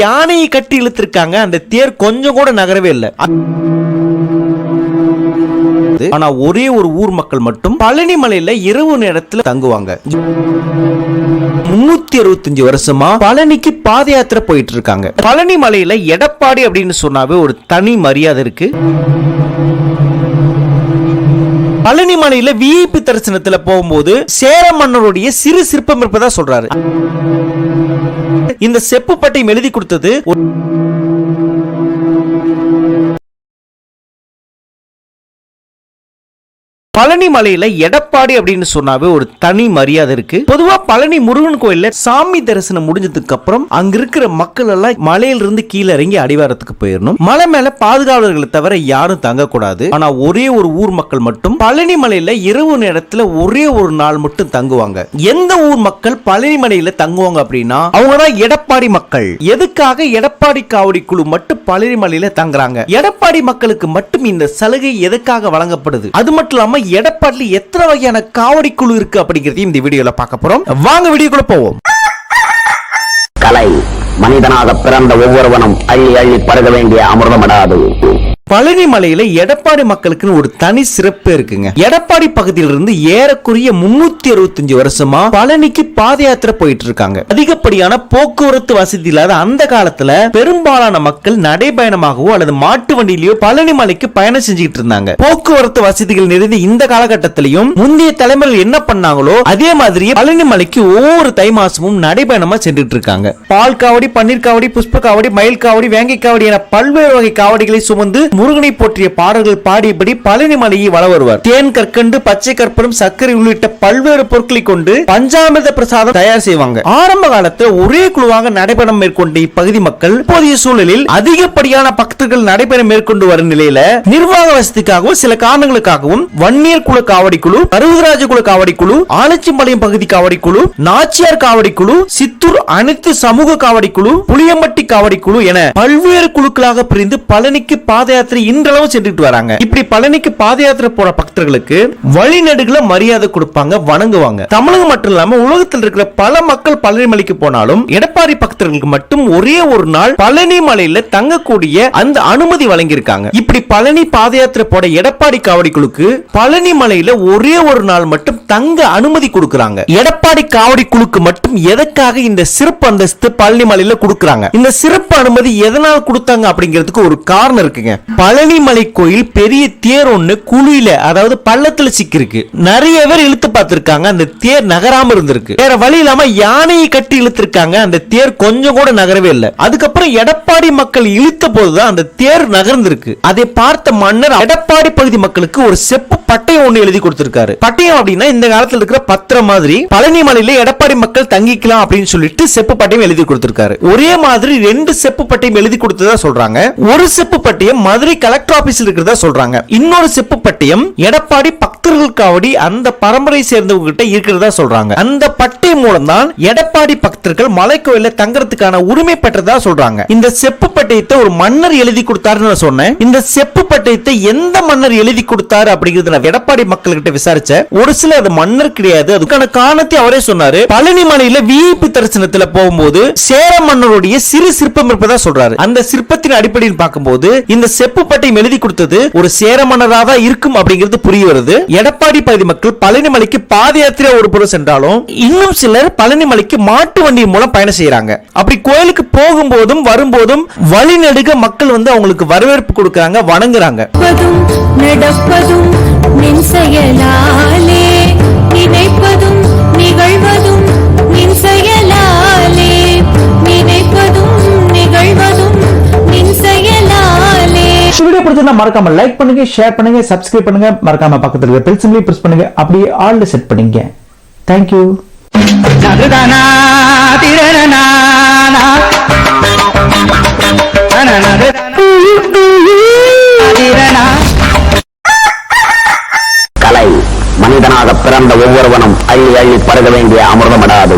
யானையை கட்டி இழுத்திருக்காங்க. அந்த தேர் கொஞ்சம் கூட நகரவே இல்லை. ஆனா ஒரே ஒரு ஊர் மக்கள் மட்டும் பழனி மலையில இரவு நேரத்தில் தங்குவாங்க. 365 வருஷமா பழனிக்கு பாத யாத்திரை போயிட்டு இருக்காங்க. பழனி மலையில எடப்பாடி அப்படின்னு சொன்னாவே ஒரு தனி மரியாதை இருக்கு. பழனி மலையில விஐபி தரிசனத்துல போகும்போது சேர மன்னருடைய சிறு சிற்பம் இருப்பதா சொல்றாரு. இந்த செப்பு பட்டையும் எழுதி கொடுத்தது பழனி மலையில எடப்பாடி அப்படின்னு சொன்னாவே ஒரு தனி மரியாதை இருக்கு. பொதுவா பழனி முருகன் கோயில்ல சாமி தரிசனம் முடிஞ்சதுக்கு அப்புறம் அங்க இருக்கிற மக்கள் எல்லாம் மலையில இருந்து கீழே இறங்கி அடிவாரத்துக்கு போயிடணும். மலை மேல பாதுகாவலர்களை தவிர யாரும் தங்க கூடாது. ஆனா ஒரே ஒரு ஊர் மக்கள் மட்டும் பழனி மலையில இரவு நேரத்துல ஒரே ஒரு நாள் மட்டும் தங்குவாங்க. எந்த ஊர் மக்கள் பழனி மலையில தங்குவாங்க அப்படின்னா அவங்கதான் எடப்பாடி மக்கள். எதுக்காக எடப்பாடி காவடி குழு மட்டும் பழனி மலையில தங்குறாங்க? எடப்பாடி மக்களுக்கு மட்டும் இந்த சலுகை எதுக்காக வழங்கப்படுது? அது மட்டும் இல்லாம எடப்பாடியில் எத்தனை வகையான காவடி குழு இருக்கு அப்படிங்கறதையும் இந்த வீடியோல பார்க்க போறோம். வாங்க வீடியோக்குள்ள போவோம். கலை மனிதனாக பிறந்த ஒவ்வொருவனும் அள்ளி அள்ளி பருக வேண்டிய அமிர்தமடாது. பழனி மலையில எடப்பாடி மக்களுக்கு ஒரு தனி சிறப்பு இருக்குங்க. எடப்பாடி பகுதியிலிருந்து ஏறக்குறைய 365 வருஷமா பழனிக்கு பாத யாத்திரை போயிட்டு இருக்காங்க. அதிகப்படியான போக்குவரத்து வசதி இல்லாத அந்த காலத்துல பெரும்பாலான மக்கள் நடைபயணமாகவோ அல்லது மாட்டு வண்டியிலயோ பழனி மலைக்கு பயணம் செஞ்சுட்டு இருந்தாங்க. போக்குவரத்து வசதிகள் நிறைந்த இந்த காலகட்டத்திலையும் முந்தைய தலைமுறையில் என்ன பண்ணாங்களோ அதே மாதிரியே பழனி மலைக்கு ஒவ்வொரு தை மாசமும் நடைபயணமா சென்றுட்டு இருக்காங்க. பால் காவடி, பன்னீர் காவடி, புஷ்ப காவடி, மயில் காவடி, வேங்கை காவடி என பல்வேறு வகை காவடிகளை சுமந்து முருகனை போற்றிய பாடல்கள் பாடியபடி பழனி மலையை வள வருவார். தேன், கற்கண்டு, பச்சை கற்பூரம், சர்க்கரை உள்ளிட்ட பல்வேறு பொருட்களை கொண்டு பஞ்சாமிர்த பிரசாதம் தயார் செய்வாங்க. ஆரம்ப காலத்தில் ஒரே குழுவாக நடைபயணம் மேற்கொண்ட இப்பகுதி மக்கள் இப்போதைய சூழலில் அதிகப்படியான பக்தர்கள் நடைபயணம் மேற்கொண்டு வரும் நிலையில நிர்வாக வசதிக்காகவும் சில காரணங்களுக்காகவும் வன்னியர் குல காவடி குழு, பருவதராஜ குல காவடி குழு, ஆலச்சிபாளையம் பகுதி காவடி குழு, நாச்சியார் காவடி குழு, சித்தூர் அனைத்து சமூக காவடி குழு, புளியம்பட்டி காவடி குழு என பல்வேறு குழுக்களாக பிரிந்து பழனிக்கு பாத யாத்திரை இன்றளவு சென்றுட்டு வராங்க. இப்படி பழனிக்கு பாத யாத்திரை போற பக்தர்களுக்கு வழிநெடுகள மரியாதை கொடுப்பாங்க, வணங்குவாங்க. தமிழகம் மட்டும் இல்லாம உலகத்தில் இருக்கிற பல மக்கள் பழனி மலைக்கு போனாலும் எடப்பாடி பக்தர்களுக்கு மட்டும் ஒரே ஒரு நாள் பழனி மலையில தங்கக்கூடிய அந்த அனுமதி வழங்கியிருக்காங்க. இப்படி பழனி பாத யாத்திரை போட எடப்பாடி காவடி குழுக்கு பழனி மலையில ஒரே ஒரு நாள் மட்டும் தங்க அனுமதி கொடுக்கறாங்க. எடப்பாடி காவடி குழுக்கு மட்டும் எதற்காக இந்த சிறப்பு அந்தஸ்து பழனி மலையில கொடுக்கறாங்க? இந்த சிறப்பு அனுமதி எதனால் கொடுத்தாங்க அப்படிங்கிறதுக்கு ஒரு காரணம் இருக்குங்க. பழனி மலை கோயில் பெரிய தேர் ஒண்ணு குழியில, அதாவது பள்ளத்துல சிக்கிருக்கு. நிறைய பேர் இழுத்து பார்த்திருக்காங்க. அந்த தேர் நகராம இருந்திருக்கு. வேற வழி இல்லாம யானையை கட்டி இழுத்திருக்காங்க. அந்த தேர் கொஞ்சம் கூட நகரவே இல்லை. அதுக்கப்புறம் எடப்பாடி மக்கள் இழுத்த போதுதான் அந்த தேர் நகர்ந்திருக்கு. அதை பார்த்த மன்னர் எடப்பாடி பகுதி மக்களுக்கு ஒரு செப்பு பட்டயம் ஒண்ணு எழுதி கொடுத்திருக்காரு. பட்டயம் அப்படின்னா இந்த காலத்துல இருக்கிற பத்திரம் மாதிரி பழனி மலையில எடப்பாடி மக்கள் தங்கிக்கலாம் அப்படின்னு சொல்லிட்டு செப்பு பட்டயம் எழுதி கொடுத்திருக்காரு. ஒரே மாதிரி 2 செப்பு பட்டயம் எழுதி கொடுத்ததா சொல்றாங்க. ஒரு செப்பு பட்டயம் மதுரை கலெக்டர் ஆபீஸ்ல இருக்கிறதா சொல்றாங்க. இன்னொரு செப்பு பட்டயம் எடப்பாடி பக்தர்கள் காவடி அந்த பரம்பரை சேர்ந்தவங்க கிட்ட இருக்கிறதா சொல்றாங்க. அந்த பட்டயம் மூலம் தான் எடப்பாடி பக்தர்கள் மலைக்கோயில தங்கறதுக்கான உரிமை பெற்றதா சொல்றாங்க. இந்த செப்பு பட்டயத்தை ஒரு மன்னர் எழுதி கொடுத்தாருன்னு நான் சொன்னேன். இந்த செப்பு பட்டயத்தை எந்த மன்னர் எழுதி கொடுத்தாரு அப்படிங்கிறது எடப்பாடி மக்கள் கிட்ட விசாரிச்ச ஒரு சில அது மன்னர் கிடையாது. அதுக்கான காரணத்தை அவரே சொன்னாரு. பழனி மலையில விஐபி தரிசனத்துல போகும்போது சேர மன்னருடைய சிறு சிற்பம் இருப்பதா சொல்றாரு. அந்த சிற்பத்தின் அடிப்படையில் பார்க்கும்போது இந்த செப்பு பட்டயம் எழுதி கொடுத்தது ஒரு சேர மன்னராக தான் இருக்கும் அப்படிங்கிறது புரிய வருது. எடப்பாடி பகுதி மக்கள் பழனி மலைக்கு பாத யாத்திரை ஒரு புறம் சென்றாலும் இன்னும் சிலர் பழனி மலைக்கு மாட்டு வண்டி மூலம் பயணம் செய்யறாங்க. அப்படி கோயிலுக்கு போகும்போதும் வரும்போதும் வழிநெடுக மக்கள் வந்து அவங்களுக்கு வரவேற்பு கொடுக்கறாங்க, வணங்குறாங்க. நின் செயலாலே நினைப்பதும் நிகழ்வதும் நின் செயலாலே நினைப்பதும் நிகழ்வதும் நின் செயலாலே. வீடியோ பிடிச்சிருந்தா மறக்காம லைக் பண்ணுங்க, ஷேர் பண்ணுங்க, சப்ஸ்கிரைப் பண்ணுங்க. மறக்காம பக்கத்துல இருக்க பெல் சிம்பலை பிரஸ் பண்ணுங்க. அப்படியே ஆல்ல செட் பண்ணுங்க. Thank you. கலை மனிதனாக பிறந்த ஒவ்வொருவனும் அள்ளி அள்ளி பருக வேண்டிய அமிர்தமடாது.